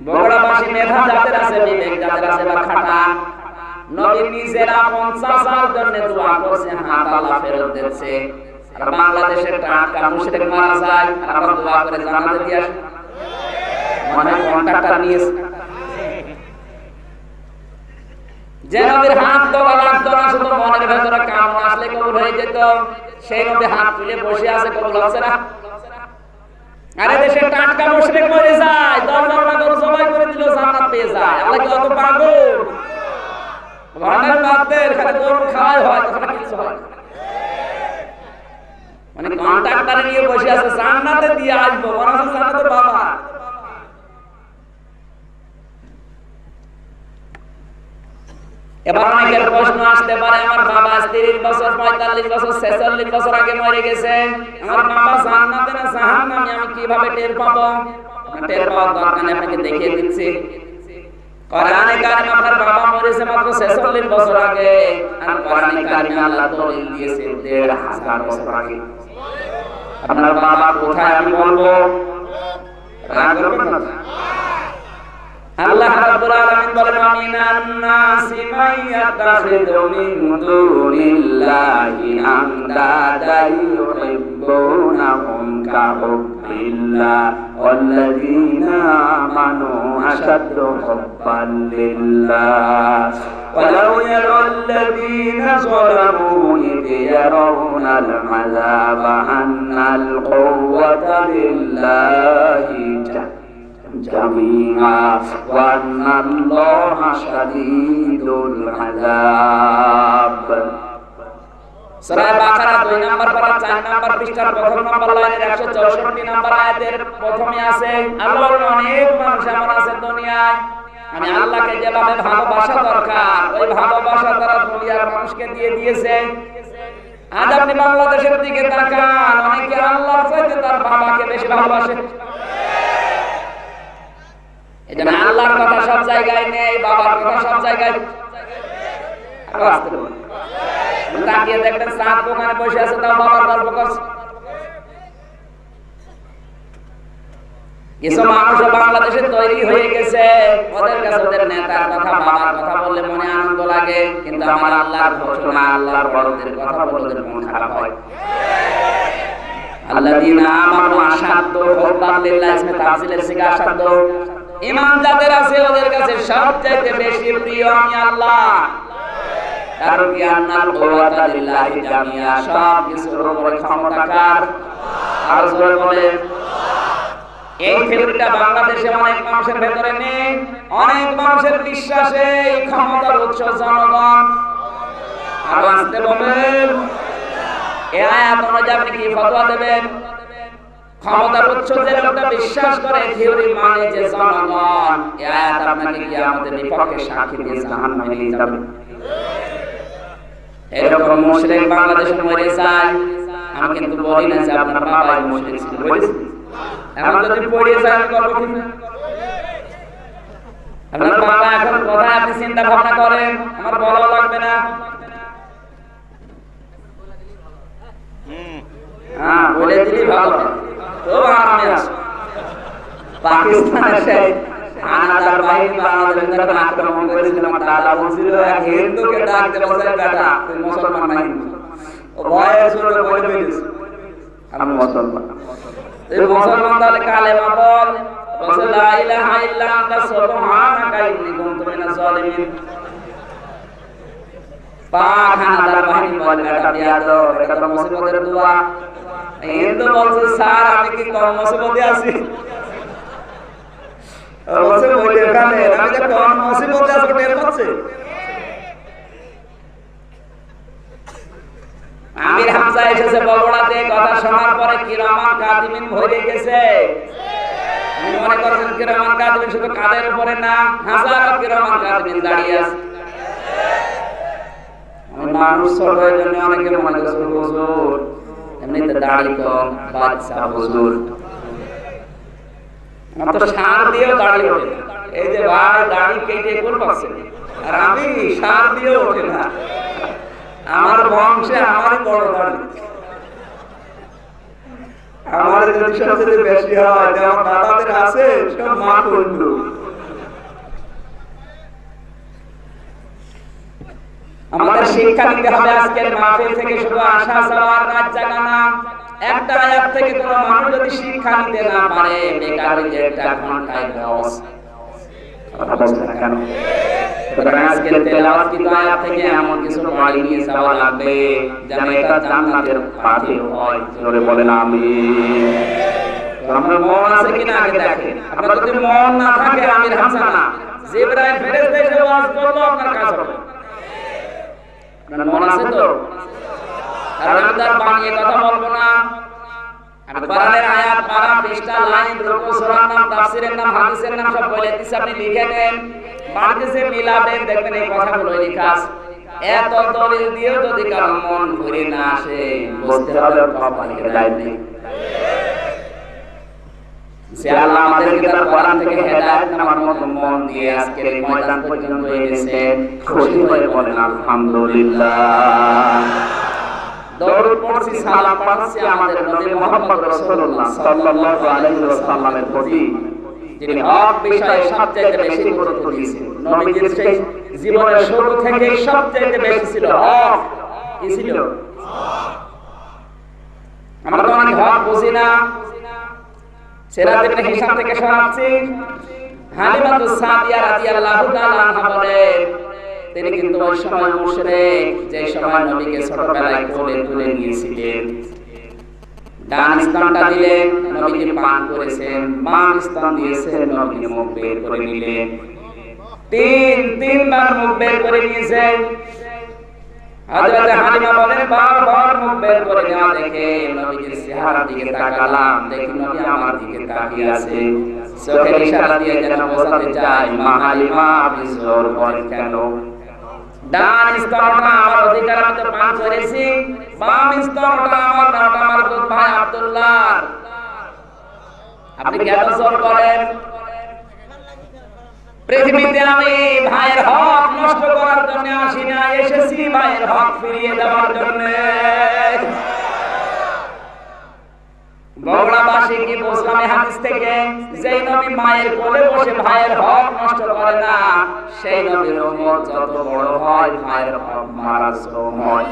বগুড়াবাসী মেধা যাদের আছে, বিবেক যাদের আছে বা খাটা, নবী নিজেরা 50 সাল জন্য দোয়া করছে, হাত আল্লাহ ফেরত দিচ্ছে। আর বাংলাদেশের টাটকা মুশরিক মারা যায়, আর আমরা দোয়া করে জানাতে দিয়ে আসি। মনে কন্টাক্টর নিয়েছে যে নবীর হাত দেওয়া লাগতো না, শুধু মনের ভেতরে কামনা আসলে কবুল হয়ে যেত। সেই নবী হাত তুলে বসে আছে, কবুল হচ্ছে না। আরে দেশের টাটকা মুশরিক মরে যায়, 10 বার গরু জবাই করে দিল, জান্নাত পেয়ে যায়। আল্লাহ কি অত পাগল? ভান্ডার বাদদের খালি গরু খাওয়াই হয়, তাছাড়া কিছু হয় না। মানে কন্ট্রাক্টরে নিয়ে বসে আছে, জান্নাতে দিয়ে আসবো, মনে হচ্ছে জান্নাতের বাবা। এবার অনেকের প্রশ্ন আসতে পারে, আমার বাবা 30 বছর, 45 বছর, 46 বছর আগে মরে গেছে, আমার বাবা জান্নাতে না জাহান্নামে, আমি কিভাবে টের পাবো? টের পাওয়ার দরকার নেই, আপনাকে দেখিয়ে দিচ্ছি। কোরআনে কারিমে আপনার বাবা মরেছে মাত্র 46 বছর আগে, আর কোরআনে কারিমে আল্লাহ দলিল দিয়েছে 1500 বছর আগে। আপনার বাবা কোথায় আমি বলবো, রাগ করবেন না। আল্লাহ রাব্বুল আলামিন বলেন, আমিনান নাসি মাইয়াতাখিযু মিন দুনিল্লাহি আমদাদা ইউহিব্বুনাহুম কাহুব্বিল্লাহ ওয়াল্লাযীনা আমানু আশাদ্দু হুব্বান লিল্লাহ ওয়ালাউ ইয়ারাল্লাযীনা যালামু ইয ইয়ারাউনাল আযাবা আন্নাল কুওয়াতা লিল্লাহি জামিআ ওয়া আন্নাল্লাহা শাদীদুল আযাব। সূরা বাকারা 2 নম্বর পারা 4 নম্বর পৃষ্ঠার প্রথম নম্বর লাইনের 164 নম্বর আয়াতের প্রথমে আছে, আল্লাহ বলেন, অনেক মানুষ এমন আছে দুনিয়ায়, আমি আল্লাহকে যেভাবে ভালোবাসা দরকার ওই ভালোবাসা তারা দুনিয়ার মানুষকে দিয়ে দিয়েছে। আজ আপনি বাংলাদেশের দিকে তাকান, অনেকে আল্লাহর চাইতে তার বাবাকে বেশি ভালোবাসে। এজন্য আল্লাহর কথা সব জায়গায় নেই, বাবার কথা সব জায়গায়। তাকিয়ে দেখবেন সাত দোকানে বসে আছে, তাও বাবার গল্প করছে। কিছু মানুষ বাংলাদেশে তৈরি হয়ে গেছে, ওদের কাছে ওদের নেতার কথা, বাবার কথা বললে মনে আনন্দ লাগে, কিন্তু আমার আল্লাহর ঘোষণা, আল্লাহর বড়দের কথা বললে ওদের মন খারাপ হয়। আল্লাযীনা আমানু আশাদ্দু হুব্বান লিল্লাহ, ইসমে তাফসীলের সিগা আশাদ্দু। ঈমান যাদের আছে ওদের কাছে সবচেয়ে বেশি প্রিয় আমি আল্লাহ। কারণ কি, আন্নাল কুওয়াতা লিল্লাহি জামিআ, সব কিছুর উপরে ক্ষমতা কার? আর জোরে বলে। এই থিওরিটা বাংলাদেশে অনেক মানুষের ভেতরে নেই। অনেক মানুষের বিশ্বাসে এই ক্ষমতার উৎস জনগণ। আর আসতে বলেন, এই আয়াত অনুযায়ী আপনি কি ফতোয়া দেবেন? ক্ষমতার উৎস যে লোকটা বিশ্বাস করে, থিওরি মানে যে জনগণ, এই আয়াত আপনাকে কিয়ামতের বিপক্ষে সাক্ষী দিয়ে জাহান্নামে নিয়ে যাবে। এরকম মুশরিক বাংলাদেশে মরে যায়। আমি কিন্তু বলি না যে আপনার বাবা মুশরিক ছিল, বলেছি। এখন যদি পড়ে যায় আমি করব কি না? আপনার বাবা এখন কোথায়, আপনি চিন্তা ভাবনা করেন, আমার বলা লাগবে না। হ্যাঁ, বলে দিলি ভালো। তো আরামে আছে। পাকিস্তানের সেই হানাদার বাহিনী বাংলাদেশে যখন আক্রমণ করেছিল, আমার দাদা বলছিল, এক হিন্দুকে ডাক দে, বলছে, বেটা তুই মুসলমান না হিন্দু? ও ভয়ে শুনে বলে ফেলেছে, আমি মুসলমান। তুই মুসলমান তাহলে কালেমা বল, বলছে লা ইলাহা ইল্লা আনতা সুবহানাকা ইন্নী কুনতু মিনাজ জালিমিন। পাক হানাদার বাহিনী বলে, বেটা বিয়াদব, এটা তো মুসিবতের দোয়া। হিন্দু বলছে, স্যার আমি কি কম মুসিবতে আছি? বলছে, ওই এখানে আমি যে কম মুসিবতে আছি টের পাচ্ছে। আমির হামজা এসেছে বগুড়াতে, কথা শোনার পরে কিরামান কাতিবিন ভরে গেছে। আমি মনে করছেন কিরামান কাতিবিন শুধু কাদের উপরে না, হাজারো কিরামান কাতিবিন দাঁড়িয়ে আছে। মানুষ ছোট হয়ে জন্য অনেকে মনে করছে হুজুর, এমনিতে দাড়ি কম, বাচ্চা হুজুর। আমার তো সার দিয়েও দাড়ি ওঠে না। এই যে ভাই দাড়ি কেটে কোন পাচ্ছে, আর আমি সার দিয়েও ওঠে না। আমার বংশে আমারই বড় দাড়ি। আমার যদি সবচেয়ে বেশি হয়, আমার দাদাদের আছে সব মা কুন্ডু, শিক্ষা নিতে হবে আজকের মাহফিল থেকে, শুধু আশা যাওয়ার রাত জাগা না। একটা আয়াত থেকে কোনো মানুষ যদি শিক্ষা নিতে না পারে, বেকার হয়ে যায়, একটা ঘন্টায় লস। কথা বলছেন না কেন? সুতরাং আজকের তেলাওয়াত কিন্তু আয়াত থেকে এমন কিছু পড়ে নিয়ে যাওয়া লাগবে যেন এটা জান্নাতের পাথে হয়। জোরে বলেন আমিন। আপনার মন আছে কিনা আগে দেখেন। আপনার যদি মন না থাকে, আমির হামজা না, জিবরাইল ফেরেশতা এসে ওয়াজ করলো, আপনার কাজ হবে। আপনার মন আছে তো? কারণ আমি তার বানিয়ে কথা বলবো না। আমি কোরআনের আয়াত, পারা, পৃষ্ঠা, লাইন, রুকু, সূরার নাম, তাফসীরের নাম, হাদিসের নাম সব বলে দিচ্ছি, আপনি লিখে নেন, বাড়িতে মিলাবেন, দেখবেন এই কথাগুলো লেখা আছে। এত দলিল দিয়েও যদি কারো মন ঘুরে না আসে, বুঝতে হবে কপালে হেদায়েত নেই। সে আল্লাহ আমাদেরকে তার কোরআন থেকে হেদায়েত নেওয়ার মতো মন দিয়ে আজকের এই ময়দান পর্যন্ত এনেছে। খুশি হয়ে বলেন আলহামদুলিল্লাহ। দরুদ পড়ছি, সালাম পাঠাচ্ছি আমাদের নবী মুহাম্মদ রাসূলুল্লাহ সাল্লাল্লাহু আলাইহি ওয়াসাল্লামের প্রতি, যিনি হক বিষয়ে সবচেয়ে বেশি গুরুত্ব দিয়েছেন। নবীজির সেই জীবনের শুরু থেকে সবচেয়ে বেশি ছিল হক। কি ছিল? আমরা তো অনেক হক বুঝি না। সিরাত ইবনে হিশাম থেকে শোনাচ্ছি, হালিমাতুস সাদিয়া রাদিয়াল্লাহু তাআলা আনহা বলেন, তিনি কিন্তু ওই সময় মুশরিক, যে সময় নবীকে ছোটবেলায় কোলে তুলে নিয়েছিলেন। ডান স্তনটা দিলেন, নবীজি পান করেছেন, বাম স্তন দিয়েছেন, নবীজি মুখ বের করে নিলেন। তিনবার মুখ বের করে নিয়েছেন। হযরত হালিমা বলেন, বারবার মুখ বের করে নেওয়া দেখে নবীজির চেহারার দিকে তাকালাম, দেখি নবী আমার দিকে তাকিয়ে আছে। চোখের ইশারা দিয়ে যেন বোঝাতে চাই, মা হালিমা আপনি জোর করেন কেন? ডান স্তনটা আমার অধিকার, আমি তো পান করেছি। বাম স্তনটা আমার না, ওটা আমার দুধ ভাই আব্দুল্লাহ। আপনি কেন জোর করেন? পৃথিবীতে আমি ভাইয়ের হক নষ্ট করার জন্য আসি না, এসেছি ভাইয়ের হক ফিরিয়ে দেওয়ার জন্য। বগুড়াবাসী কি বুঝলাম এই হাদিস থেকে? যেই নবী মায়ের কোলে বসে ভাইয়ের হক নষ্ট করে না, সেই নবীর উম্মত যত বড় হয়, ভাইয়ের হক মারা শ্রম হয়।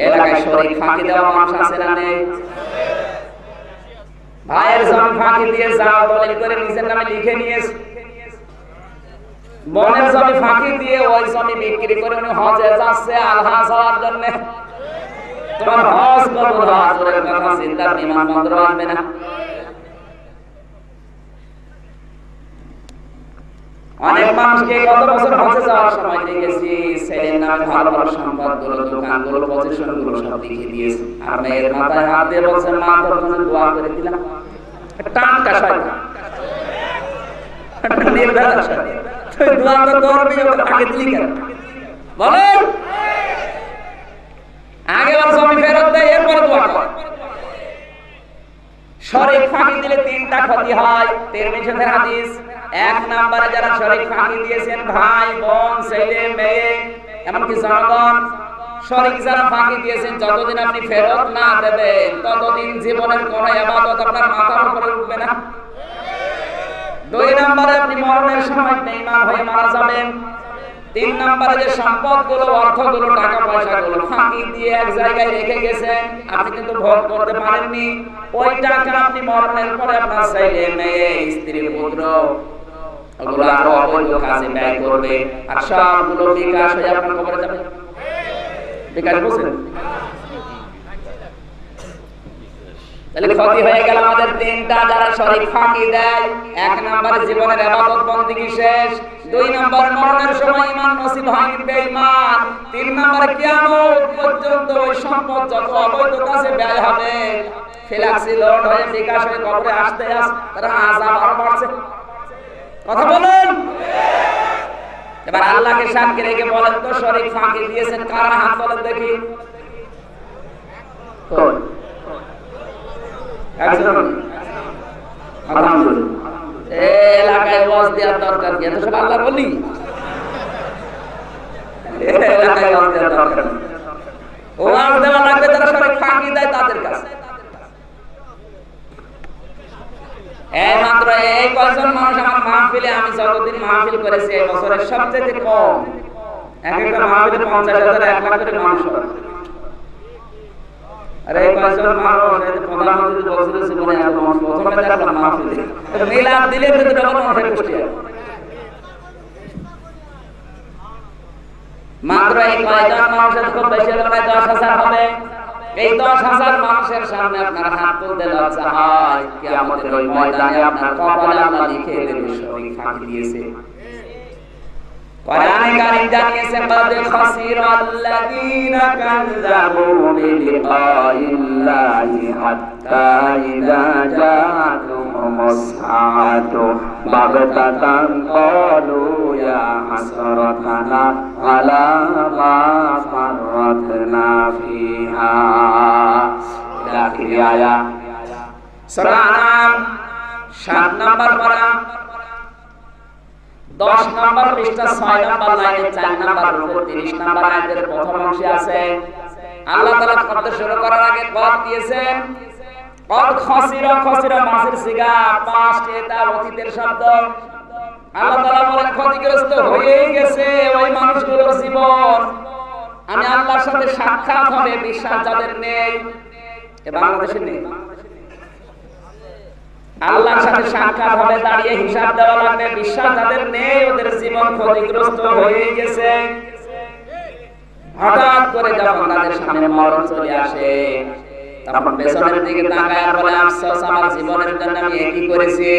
এলাকায় শরীক ফাঁকি দেওয়া মানুষ আছে না নেই? ভাইয়ের জমি ফাঁকি দিয়ে যাও দলিল করে নিজের নামে লিখে নিয়েছে। বোনের জমি ফাঁকি দিয়ে ওই জমি বিক্রি করে উনি হজে যাচ্ছে আলহাজ হওয়ার জন্য। তোমার হজ কবুল হওয়ার কথা চিন্তা, বিমানবন্দর আসবে না। অনেক মানুষকে গত বছর হজে যাওয়ার সময় দেখেছি, ছেলের নামে ভালো ভালো সম্পদগুলো, দোকানগুলো, পজিশনগুলো সব লিখে দিয়েছে, আর মেয়ের মাথায় হাত দিয়ে বলছে, মা তোর জন্য দোয়া করে দিলাম। টাটকা শয়তান, নির্ভেজাল শয়তান। তুই দোয়া তো করবি, ওকে আগে দিলি কেন? বলেন, আগে বল জমি ফেরত দে, এরপর দোয়া কর। শরীক ফাঁকি দিলে তিনটা ক্ষতি হয়, তিরমিজির হাদিস। এক নম্বরে যারা শরীক ফাঁকি দিয়েছেন, ভাই, বোন, ছেলে, মেয়ে, এমনকি জনগণ, শরীক যারা ফাঁকি দিয়েছেন, যতদিন আপনি ফেরত না দেবেন, ততদিন জীবনের কোন ইবাদত আপনার মাথার উপরে উঠবে না। দুই নম্বরে আপনি মরণের সময় বেঈমান হয়ে মারা যাবেন। তিন নম্বরে যে সম্পদগুলো, অর্থগুলো, টাকা পয়সাগুলো ফাঁকি দিয়ে এক জায়গায় রেখে গেছেন, আপনি কিন্তু ভোগ করতে পারেননি, ওই টাকা আপনি মরণের পরে আপনার ছেলে, মেয়ে, স্ত্রী, পুত্র, ওগুলো আরো অবৈধ কাজে ব্যয় করবে, আর সবগুলো বিকাশ হয়ে আপনার কবরে যাবে। বিকাশ বুঝেন? তাহলে ক্ষতি হয়ে গেল আমাদের তিনটা। যারা শরীক ফাঁকি দেয়, এক নম্বরে জীবনের ইবাদত বন্দেগী শেষ, দুই নম্বরে মরণের সময় ঈমান নসিব হয়নি, বেঈমান, তিন নম্বরে কিয়ামত পর্যন্ত ওই সম্পদ যত অবৈধ কাজে ব্যয় হবে, ফ্ল্যাক্সি লোড হয়ে বিকাশ হয়ে কবরে আসতে তারা আযাব আরো বাড়ছে। কথা বলেন। এবার আল্লাহকে সাক্ষী রেখে বলেন তো, শরীক ফাঁকি দিয়েছেন কারা? হাত তোলেন দেখি। কোন? এলাকায় ওয়াজ দেওয়ার দরকার কি? এত সব আল্লাহর ওলি। এলাকায় ওয়াজ দেওয়ার দরকার নেই। ওয়াজ দেওয়া লাগবে যারা শরীক ফাঁকি দেয় তাদের কাছে। এই মাত্র এই কয়জন মানুষ আমার মাহফিলে, আমি যতদিন মাহফিল করেছি এই বছরের সবচেয়ে কম এক একটা মাহফিলে 50,000 1 লাখ করে মানুষ হয়। আরে কয়জন মানুষ এই প্রধানমন্ত্রী বলছিল জীবনে এত মানুষ প্রথমে দেখলাম মাহফিলে মিলাদ দিলে তো ডবল মানুষের গোষ্ঠী হয়। মাত্র এই কয়জন মানুষের খুব বেশি হলে 10,000 হবে। এই 10,000 মানুষের সামনে আপনার হাত তুলতে লজ্জা হয়, কিয়ামতের ওই ময়দানে আপনার কপালে আল্লাহ লিখে দেবে শরীর ফাঁকি দিয়েছে। কোরআনে কারীম জানিয়েছে قد خسر الذين كذبوا بلقاء الله حتى إذا جاءتهم الساعة بغتة قالوا يا حسرتنا على ما فرطنا فيها إلى آخر آية সূরা আনাম 7 নম্বর পারা 10 নম্বর পৃষ্ঠা 6 নম্বর লাইনে 4 নম্বর রুকু 30 নম্বর আয়াতের প্রথম অংশে আছে আল্লাহ তাআলা শব্দ শুরু করার আগে পদ দিয়েছেন কদ খসিরা মাসের সিগা পাস্ট, এটা অতীতের শব্দ। আল্লাহ তাআলা বলেন ক্ষতিগ্রস্ত হয়েই গেছে ওই মানুষগুলোর জীবন। আমি আল্লাহর সাথে সাক্ষাৎ হবে, বিশ্বাস যাদের নেই, এ বাংলাদেশে নেই। আল্লাহর সাথে সাক্ষাৎ হবে, দাঁড়িয়ে হিসাব দেওয়া লাগবে, বিশ্বাস যাদের নেই ওদের জীবন ক্ষতিগ্রস্ত হয়ে গেছে। হঠাৎ করে যখন তাদের সামনে মরণ চলে আসে তখন পেছনের দিকে তাকায় আর বলে আফসোস আমার জীবনের জন্য আমি কি করেছি।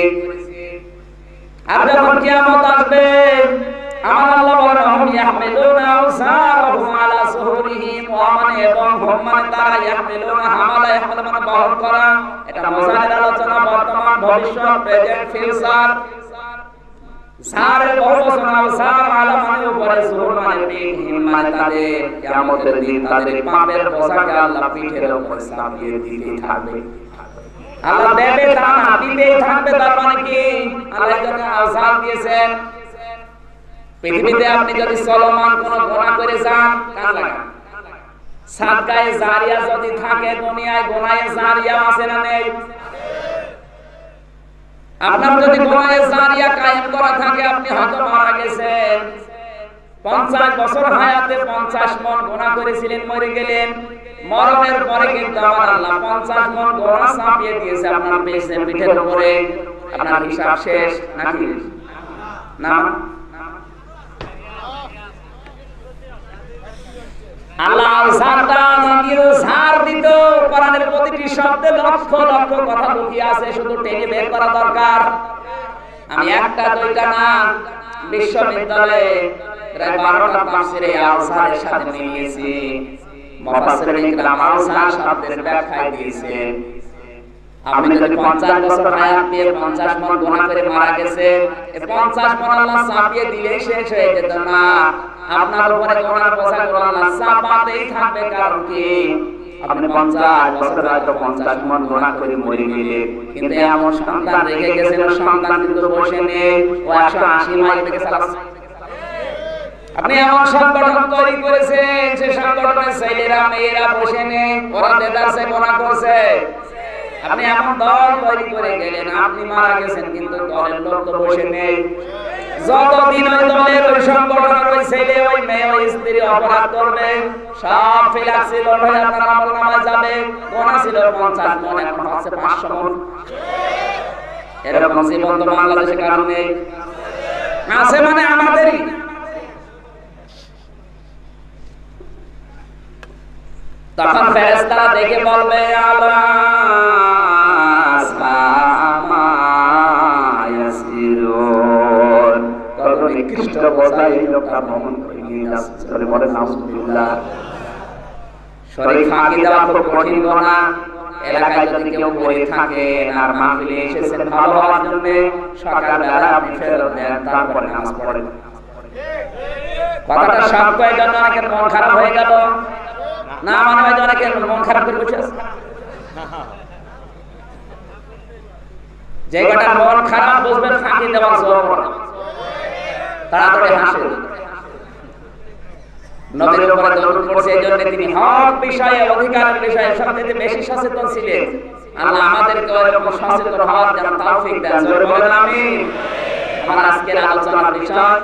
আর যখন কিয়ামত আসবে আমার আল্লাহ বলেন হুম ইয়াহমিলুনা আওসারহুম আলা সুহুরিহিম ওয়া মান এবং হুম মানে তারা ইয়াহমিলুনা হামালা ইয়াহমিল মানে বহন করা। এটা মোজানের আলোচনা, বর্তমান ভবিষ্যৎ প্রেজেন্ট ফিউচার। সারের বহুবচন আওসার আলা মানে উপরে, সুহুর মানে পিঠ, হিম মানে তাদের। কিয়ামতের দিন তাদের পাপের বোঝাকে আল্লাহ পিঠের উপর চাপিয়ে দিতেই থাকবে। আল্লাহ দেবে তা না, দিতেই থাকবে। তার মানে কি আল্লাহ যখন আওসার দিয়েছেন পৃথিবীতে আপনি যদি চলমান কোন গুনাহ করে যান, কান লাগান, সাদকায়ে জারিয়া যদি থাকে দুনিয়ায়, গুনাহে জারিয়া আছে না নেই? আপনার যদি গুনাহে জারিয়া কায়েম করা থাকে, আপনি হয়তো মারা গেছেন, 50 বছর হায়াতে 50 মণ গুনাহ করেছিলেন, মরে গেলেন, মরণের পরে কিন্তু আমার আল্লাহ 50 মণ গুনাহ চাপিয়ে দিয়েছে আপনার পিঠের উপরে। আপনার হিসাব শেষ নাকি না? আল্লাহ ছাড় দিত। কোরআনের প্রতিটি শব্দে লক্ষ লক্ষ কথা লুকিয়ে আছে, শুধু টেনে বের করা দরকার। আমি একটা দুইটা না, বিশ্ববিদ্যালয়ে প্রায় 12টা তাফসীরে আওসারের সাথে মিলিয়েছি। মুফাসসিরিন ইকরাম আওসার শব্দের ব্যাখ্যা দিয়েছেন। আপনি যদি 50 বছর হায়াত নিয়ে 50 মণ গুনাহ করে মারা গেছে, এই 50 মণ আল্লাহ চাপিয়ে দিলে শেষ হয়ে যেত না। আপনার উপরে গুনাহর বোঝাগুলো আল্লাহ চাপাতেই থাকবে। কারণ কি আপনি 50 বছর হয়তো 50 মণ গুনাহ করে মরে গেলেন, কিন্তু এমন সন্তান রেখে গেছেন, সন্তান কিন্তু বসে নেই, ও 180 মাইল থেকে চালাচ্ছে। আপনি এমন সংগঠন তৈরি করেছেন, সে সংগঠনের ছেলেরা মেয়েরা বসে নেই, ওরা দেদারসে গুনাহ করছে। আপনি এমন দল তৈরি করে গেলেন, আপনি মারা গেছেন কিন্তু দলের লোক তো বসে নেই। যতদিন ওই দলের ওই সংগঠনের ওই ছেলে ওই মেয়ে ওই স্ত্রী অপরাধ করবে, সব ফিলাক্সি লোড হয়ে আপনার আমলনামায় যাবে। গুনাহ ছিল 50 মণ, এখন হচ্ছে 500 মণ। এরকম জীবন তো বাংলাদেশে কারণ নেই, আছে মানে আমাদেরই। তখন ফেরেশতারা দেখে বলবে আল্লাহ নিকৃষ্ট বোঝা এই লোকটা বহন করে নিয়ে যাচ্ছে। বলে নাউজুবিল্লাহ। শরীর ফাঁকি দেওয়া খুব কঠিন গুনাহ। এলাকায় যদি কেউ পড়ে থাকেন আর মাহফিলে এসেছেন ভালো হওয়ার জন্য, সকালবেলা আপনি ফেরত দেন, তারপরে নামাজ পড়েন। কথাটা শক্ত এই জন্য অনেকের মন খারাপ হয়ে গেল না, মানে হয় অনেকের মন খারাপ করে বসে আছে। যে কটা মন খারাপ বুঝবেন ফাঁকি দেওয়ার জোর, তাড়াতাড়ি হাসে। নবীর উপরে দরুদ পড়ছে, এইজন্য তিনি হক বিষয়ে, অধিকারের বিষয়ে সবচেয়ে বেশি সচেতন ছিলেন। আল্লাহ আমাদেরকে এরকম সচেতন হওয়ার যেন তৌফিক দেন। জোরে বলেন আমিন। আমার আজকের আলোচনার বিষয়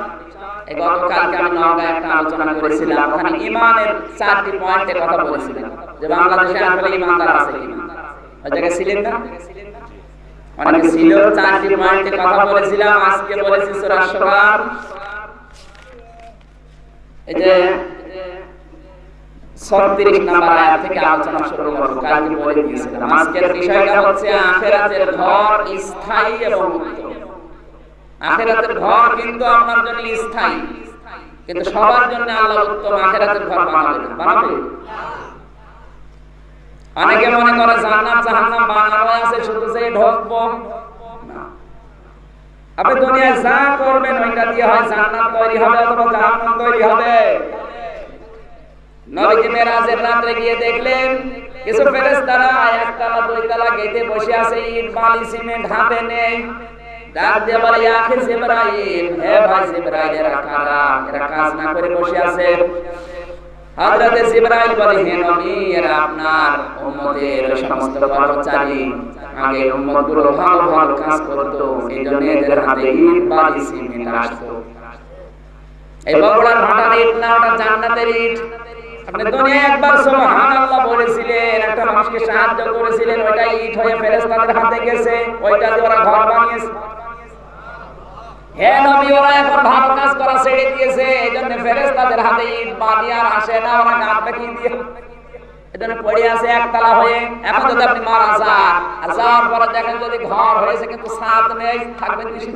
এই গতকালকে আমি নওগাঁয় একটা আলোচনা করেছিলাম, ওখানে ঈমানের 4টি পয়েন্টে কথা বলেছিলাম যে বাংলাদেশে আসলে ঈমানদার আছে কিনা। ওই জায়গায় ছিলেন না? অনেকে ছিল। 4টি পয়েন্টে কথা বলেছিলাম। আজকে বলেছি সূরা শুরা, এই যে 36 নম্বর আয়াত থেকে আলোচনা শুরু করব। কালকে বলে দিয়েছিলাম আজকের বিষয়টা হচ্ছে আখিরাতের ঘর স্থায়ী এবং উত্তম। আখিরাতের ঘর কিন্তু আপনার জন্য স্থায়ী, কিন্তু সবার জন্য আল্লাহ উত্তম আখিরাতের ঘর বানাবে না। বানাবে? অনেকে মনে করে জান্নাত জাহান্নাম বানানো আছে, শুধু যে ঢোকবো না। আপনি দুনিয়ায় যা করবেন ওইটা দিয়ে হয় জান্নাত তৈরি হবে অথবা জাহান্নাম তৈরি হবে। নবীজি মেরাজের রাতে গিয়ে দেখলেন কিছু ফেরেশতারা একতলা দুইতলা গেটে বসে আছে, ইট বালি সিমেন্ট হাতে নেই। ডাক দিয়ে বলে, ইয়া আখি জিবরাইল, হে ভাই জিবরাইল, এরা কারা? এরা কাজ না করে বসে আছে। হযরত জিবরাইল বলে, হে নবী, এরা আপনার উম্মতের সমস্ত কর্মচারী। আগে উম্মতগুলো ভালো ভালো কাজ করতো, এইজন্য এদের হাতে ইট বালি সিমেন্ট আসতো। এই বগুড়ার ভাটার ইট না, ওটা জান্নাতের ইট। আপনি দুনিয়ায় একবার সুবহানাল্লাহ বলেছিলেন, একটা মানুষকে সাহায্য করেছিলেন, ওইটা ইট হয়ে ফেরেশতাদের হাতে গেছে, ওইটা দিয়ে ওরা ঘর বানিয়েছে। হে নবী, ওরা এখন ভালো কাজ করা ছেড়ে দিয়েছে, এইজন্য ফেরেশতাদের হাতে ইট বানিয়ে আর আসে না, ওরা গাঁথবে কি দিয়ে? এজন্য পড়ে আছে একতলা হয়ে। এখন যদি আপনি মারা যান, আর যাওয়ার পরে দেখেন যদি ঘর হয়েছে কিন্তু ছাদ নেই, থাকবেন কিসে?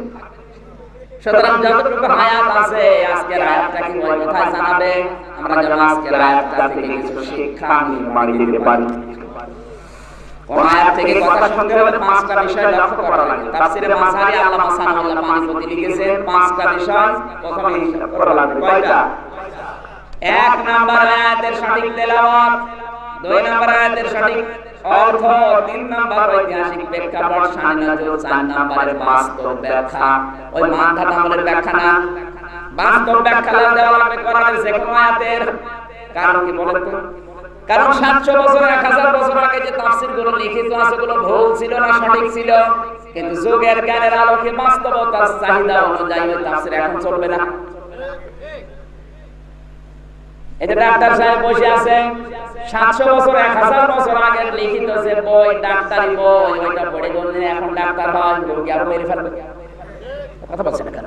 সুতরাং যতটুকু হায়াত আছে, আজকের আয়াতটা কি ওই কথাই জানাবে। আমরা যেন আজকের আয়াতটা থেকে কিছু শিক্ষা নির্মাণ দিতে পারি। কোন আয়াত থেকে কথা শুনতে হলে 5টা বিষয় লক্ষ্য করা লাগে। তাফসীরে মাসারি আল্লামা সানাউল্লাহ পানিপতি লিখেছেন 5টা বিষয় প্রথমে হিসাব করা লাগে। কয়টা? 1 নাম্বার আয়াতের সঠিক তেলাওয়াত, 2 নাম্বার আয়াতের সঠিক অর্থ, 3 নাম্বার ঐতিহাসিক প্রেক্ষাপট, শানে নজর, 4 নাম্বারের বাস্তব ব্যাখ্যা। ওই মানধাত আমলের ব্যাখ্যা না, বাস্তব ব্যাখ্যা দেওয়া লাগবে কোরআনের যে কোনো আয়াতের। কারণ কি বলেন তো? কারণ 700 বছর 1000 বছর আগে যে তাফসীরগুলো লিখিত আছে ওগুলো ভুল ছিল না সঠিক ছিল, কিন্তু যুগের জ্ঞানের আলোকে বাস্তবতার চাহিদা অনুযায়ী ওই তাফসীর এখন চলবে না। এই যে ডাক্তার সাহেব বসে আছে, 700 বছর 1000 বছর আগের লিখিত যে বই, ডাক্তারি বই, ওইটা পড়ে বললে এখন ডাক্তার হয়, রোগী আরো মেরে ফেলবে। কথা বলছেন কেন?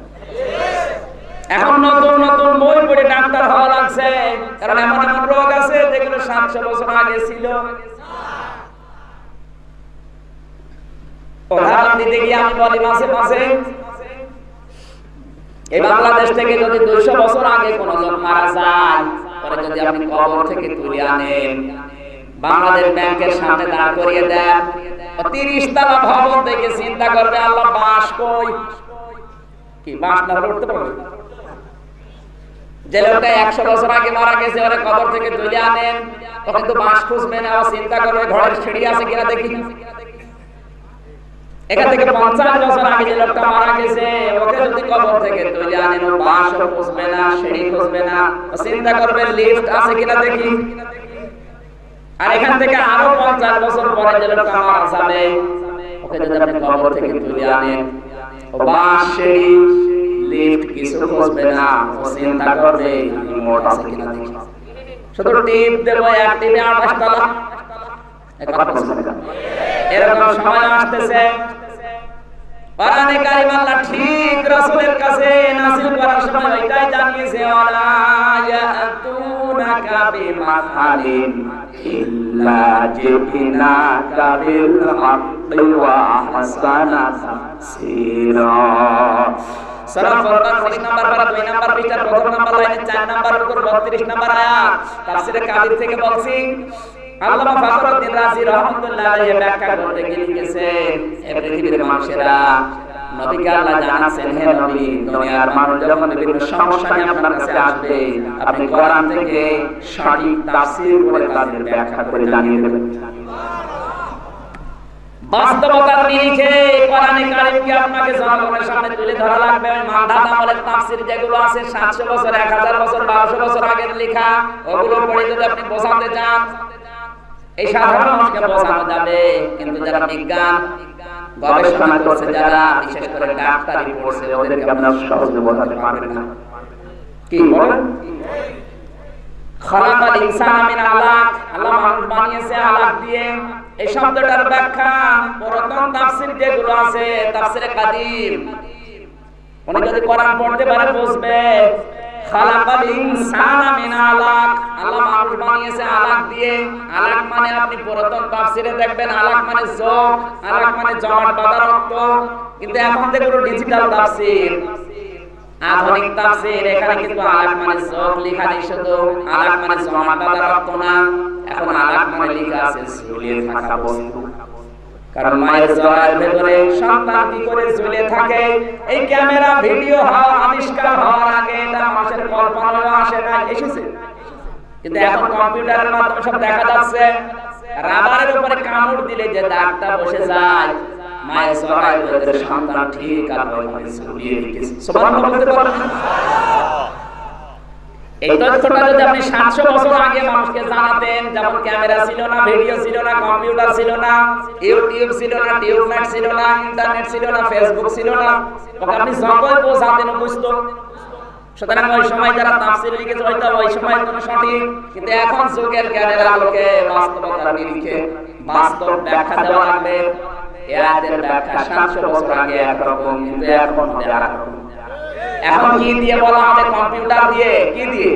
এখন নতুন নতুন বই পড়ে ডাক্তার হওয়া লাগছে, কারণ এমন এমন রোগ আছে যেগুলো 700 বছর আগে ছিল। উদাহরণ দিতে গিয়ে আমি বলি মাঝে মাঝে, এই বাংলাদেশ থেকে যদি 200 বছর আগে কোন লোক মারা যায়, পরে যদি আপনি কবর থেকে তুলে আনেন, বাংলাদেশ ব্যাংকের সামনে দাঁড় করিয়ে দেন, 30 তলা ভবন থেকে চিন্তা করবে আল্লাহ বাঁশ কই? কি বাঁশ না হলে উঠতে পারবে? যে লোকটা 100 বছর আগে মারা গেছে, ওরে কবর থেকে তুলে আনেন, তখন তো বাঁশ খুঁজবে না, ও চিন্তা করবে ঘরের সিঁড়ি আছে কিনা দেখি। এখান থেকে 50 বছর আগে যে লোকটা মারা গেছে, ওকে যদি কবর থেকে তুলে আনেন, ও বাঁশও খুঁজবে না, সিঁড়ি খুঁজবে না, ও চিন্তা করবে লিফট আছে কিনা দেখি। আর এখান থেকে আরো 50 বছর পরে যে লোকটা মারা যাবে, ওকে যদি আপনি কবর থেকে তুলে আনেন, ও বাঁশ, সিঁড়ি, লিফট কিছু খুঁজবে না, ও চিন্তা করবে রিমোট আছে কিনা দেখি। শুধু টিপ দেব, এক টিপে 28 তলা। এরকম সময় আসতেছে, কোরআনে কারীম আল্লাহ ঠিক রাসূলের কাছে নাযিল করার সময় এটাই জানিয়েছে, ওয়ালা ইয়াতুনাকা বিমাসালিন ইল্লা জিনাকা বিল হাক্কি ওয়া আহসানা তাফসীরা। সূরা ফুরকান 19 নম্বর পারা 2 নম্বর পৃষ্ঠার প্রথম নম্বর লাইনে 4 নম্বর উপর 32 নম্বর আয়াত। তাফসীরে কাবির থেকে বলছি, আল্লামা ফখরুদ্দিন রাজি রাহমাতুল্লাহ আলাইহি ব্যাখ্যা করতে গিয়ে লিখেছেন, এই পৃথিবীর মানুষেরা নবীকে আল্লাহ জানাচ্ছেন, হে নবী, দুনিয়ার মানুষ যখন বিভিন্ন সমস্যা নিয়ে আপনার কাছে আসবে, আপনি কোরআন থেকে সঠিক তাফসীর করে তাদের ব্যাখ্যা করে জানিয়ে দেবেন। বাস্তবতার নিরিখে কোরআনে কারীমকে আপনাকে জনগণের সামনে তুলে ধরা লাগবে। ওই মানধাত আমলের তাফসীর যেগুলো আছে 700 বছর 1000 বছর 1200 বছর আগের লেখা, ওগুলো পড়ে যদি আপনি বোঝাতে চান, এই সাধারণ মানুষকে বোঝানো যাবে, কিন্তু যারা বিজ্ঞান গবেষণা করছে, যারা বিশেষ করে ডাক্তারি পড়ছে, ওদেরকে আপনারা সহজে বোঝাতে পারবেন না। কি বলেন? খালাকাল ইনসানা মিন আলাক, আল্লাহ মানুষ বানিয়েছে আলাক দিয়ে। এই শব্দটার ব্যাখ্যা পুরাতন তাফসীর যেগুলো আছে, তাফসীরে কাদিম, উনি যদি কোরআন পড়তে পারে বুঝবে। খালাকাল ইনসানা মিন আলাক, আল্লাহ মানুষ বানিয়েছে আলাক দিয়ে। আলাক মানে আপনি পুরাতন তাফসীরে দেখবেন আলাক মানে যোগ, আলাক মানে জমাট বাঁধা রক্ত। কিন্তু এখন যেগুলো ডিজিটাল তাফসীর, আধুনিক তাফসীর, এখানে কিন্তু আলাক মানে যোগ লেখা নেই, শুধু আলাক মানে জমাট বাঁধা রক্ত না, এখন আলাক মানে লেখা আছে ঝুলে থাকা বস্তু। কারণ মায়ের জরার ভেতরে সন্তান কি করে ঝুলে থাকে, এই ক্যামেরা ভিডিও আবিষ্কার হওয়ার আগে এটা মানুষের কল্পনায় আসে না, এসেছে। কিন্তু এখন কম্পিউটারের মাধ্যমে সব দেখা যাচ্ছে। রাবারের উপরে কামড় দিলে যে দাগটা বসে যায়, মায়ের জরার ভেতরে সন্তান ঠিক আর ওইভাবে ঝুলিয়ে রেখেছে। সুবহানাল্লাহ বলতে পারেন? এই তথ্যটা যদি আপনি 700 বছর আগে মানুষকে জানাতেন, যেমন ক্যামেরা ছিল না, ভিডিও ছিল না, কম্পিউটার ছিল না, ইউটিউব ছিল না, টিউবনেট ছিল না, ইন্টারনেট ছিল না, ফেসবুক ছিল না, ওকে আপনি যতই বোঝাতেন বুঝতো। সুতরাং ওই সময় যারা তাফসীর লিখেছে হয়তো ওই সময় কোনো সঠিক, কিন্তু এখন যুগের জ্ঞানের আলোকে বাস্তবতার নিরিখে বাস্তব ব্যাখ্যা দেওয়া লাগবে। এই আয়াতের ব্যাখ্যা 700 বছর আগে একরকম, কিন্তু এখন আরেকরকম। এখন কি দিয়ে বলা হবে? কম্পিউটার দিয়ে। কি দিয়ে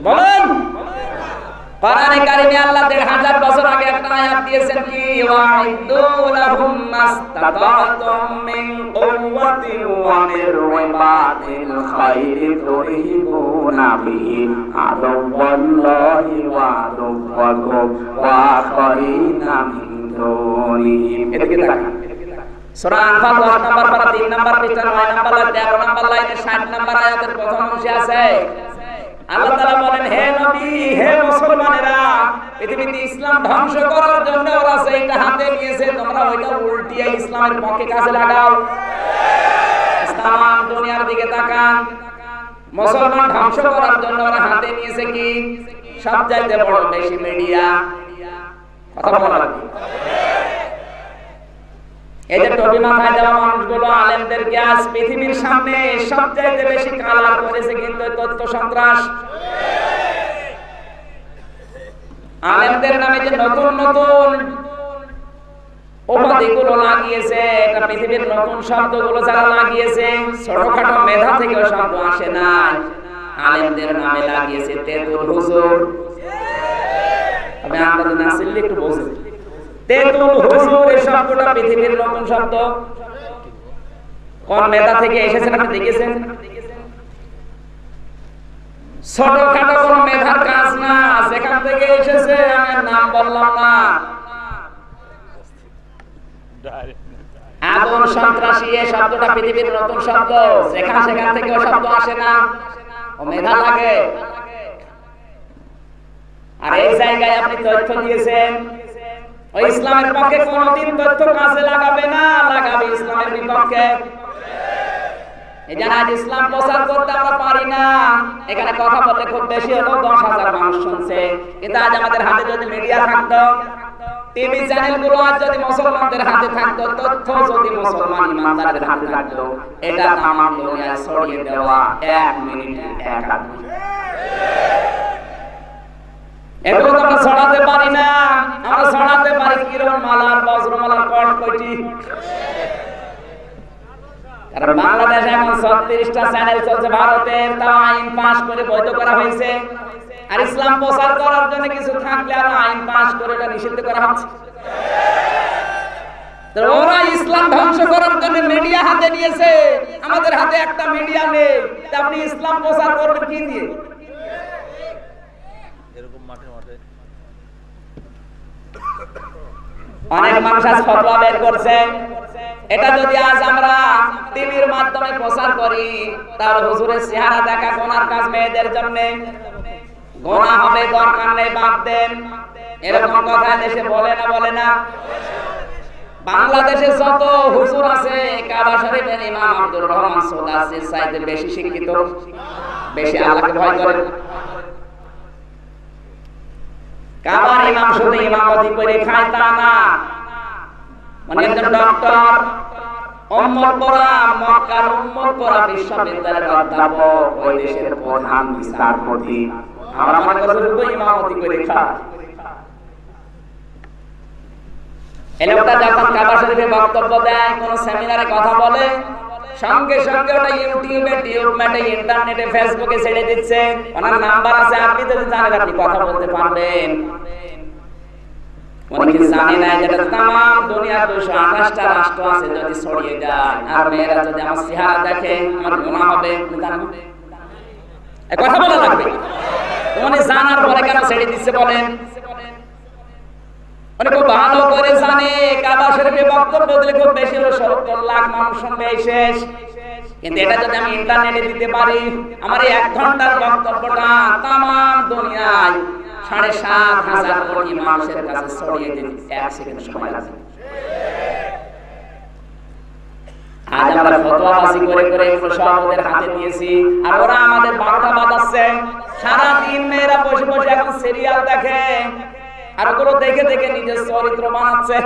বলেন? কোরআনে কারিমে আল্লাহ 1500 বছর আগে একটা আয়াত দিয়েছেন, কি ওয়াইদু লাহুম মাস্তাতাতুম মিন কুওয়াতিন ওয়া মির রিবাতিল খাইরি তুরহিবুনা বিহি আদুওয়াল্লাহি ওয়া আদুওয়াকুম ওয়া আখারিনা মিন দুনিহিম। এদিকে তাকান। সূরা আনফাল 10 নম্বর পারা 3 নম্বর পৃষ্ঠা 9 নম্বর লাইন 13 নম্বর লাইনে 60 নম্বর আয়াতের প্রথম অংশে আছে আল্লাহ তাআলা বলেন, হে নবী, হে মুসলমানেরা, পৃথিবীতে ইসলাম ধ্বংস করার জন্য ওরা সেইটা হাতে নিয়েছে, তোমরা ওইটা উল্টিয়ে ইসলামের পক্ষে কাজে লাগাও। ইসলাম দুনিয়ার দিকে তাকান। মুসলমান ধ্বংস করার জন্য ওরা হাতে নিয়েছে কি? সবচাইতে বড় বেশি মিডিয়া। কথা বলা লাগবে। এই যে টুপি মাথায় দেওয়া মানুষগুলো আলেমদেরকে আজ পৃথিবীর সামনে সবচাইতে বেশি কালার করেছে কিন্তু তথ্য সন্ত্রাস। আলেমদের নামে যে নতুন নতুন উপাধিগুলো লাগিয়েছে, এটা পৃথিবীর নতুন শব্দগুলো যারা লাগিয়েছে, ছোটখাটো মেধা থেকে শব্দ আসে না, আলেমদের নামে লাগিয়েছে তেতুল হুজুর। আমি আন্দাজে না ছিলি একটু বলছি, তেতুল হুজুর এই শব্দটা পৃথিবীর নতুন শব্দ। কোন মেধা থেকে এসেছে আপনি দেখেছেন? ছোটখাটো কোন মেধার কাজ না, সেখান থেকে এসেছে। আমি নাম বললাম না। আগুন সন্ত্রাসী এই শব্দটা পৃথিবীর নতুন শব্দ। সেখান থেকে ও শব্দ আসে না, ও মেধা লাগে। আর এই জায়গায় আপনি তথ্য দিয়েছেন, ওই ইসলামের পক্ষে কোনদিন তথ্য কাজে লাগাবে না, লাগাবে ইসলামের বিপক্ষে। এই জানা ইসলাম প্রচার করতে আমরা পারি না। এখানে কথা বলতে খুব বেশি হলো 10,000 মানুষ শুনছে, কিন্তু আজ আমাদের হাতে যদি মিডিয়া থাকতো, টিভি চ্যানেলগুলো আজ যদি মুসলমানদের হাতে থাকতো, তথ্য যদি মুসলমান ইমানদারদের হাতে থাকতো, এটা তামাম দুনিয়ায় ছড়িয়ে দেওয়া 1 মিনিটে 1 আদমি। এগুলো তো আমরা ছড়াতে পারি না। আমরা ছড়াতে পারি কিরণ মালার, বজ্রমালার কট কয়টি। কারণ বাংলাদেশে এখন 36টা চ্যানেল চলছে ভারতের, তাও আইন পাস করে বৈধ করা হয়েছে। আর ইসলাম প্রচার করার জন্য কিছু থাকলে আর আইন পাস করে এটা নিষিদ্ধ করা হচ্ছে। তো ওরা ইসলাম ধ্বংস করার জন্য মিডিয়া হাতে নিয়েছে, আমাদের হাতে একটা মিডিয়া নেই। তা আপনি ইসলাম প্রচার করবেন কি দিয়ে? অনেক মানুষ আজ ফতোয়া বের করছে, এটা যদি আজ আমরা টিভির মাধ্যমে প্রচার করি, তাহলে হুজুরের চেহারা দেখা গোনার কাজ মেয়েদের জন্য, গোনা হবে, দরকার নেই, বাদ দেন। এরকম কথা দেশে বলে না। বাংলাদেশে যত হুজুর আছে, কাবা শরীফের ইমাম আব্দুর রহমান সৌদাসির চাইতে বেশি শিক্ষিত, বেশি আল্লাহকে ভয় করেন। কাবার ইমাম শুধু ইমামতি করে খায় তা না, মানে একজন ডক্টর, উম্মত পড়া মক্কার উম্মত পড়া বিশ্ববিদ্যালয়ের অধ্যাপক ওই দেশের প্রধান বিচারপতি আমরা মনে করি ইমামতি করে খায়। এই লোকটা যখন কাবা শরীফে বক্তব্য দেয়, কোন সেমিনারে কথা বলে, সঙ্গে সঙ্গে ওটা ইউটিউবে, টিউবম্যাটে, ইন্টারনেটে, ফেসবুকে ছেড়ে দিচ্ছে। ওনার নাম্বার আছে, আপনি যদি জানেন আপনি কথা বলতে পারবেন। উনি কি জানেন না যেটা तमाम দুনিয়া 228টা রাষ্ট্র আছে যদি ছড়িয়ে যায় আর মেয়েরা যদি আমার চেহারা দেখে আমার গুনাহ হবে, জানেন এই কথা বলা লাগবে। উনি জানার পরে কেন ছেড়ে দিচ্ছে বলেন? উনি খুব ভালো করে জানে কাবা শরীফে বক্তব্য দিলে খুব বেশি হলো 70 লাখ মানুষ শুনবে শেষ। কিন্তু এটা যদি আমি ইন্টারনেটে দিতে পারি, আমার এই 1 ঘন্টার বক্তব্যটা तमाम দুনিয়ায় 7,500 কোটি মানুষের কাছে ছড়িয়ে দিতে 1 সেকেন্ড সময় লাগে। আজ আমরা ফতোয়াবাজি করে করে এগুলো সব ওদের হাতে দিয়েছি, আর ওরা আমাদের 12টা বাজাচ্ছে। সারা দিন মেয়েরা বসে বসে এখন সিরিয়াল দেখে, আর ওগুলো দেখে দেখে নিজের চরিত্র বানাচ্ছে।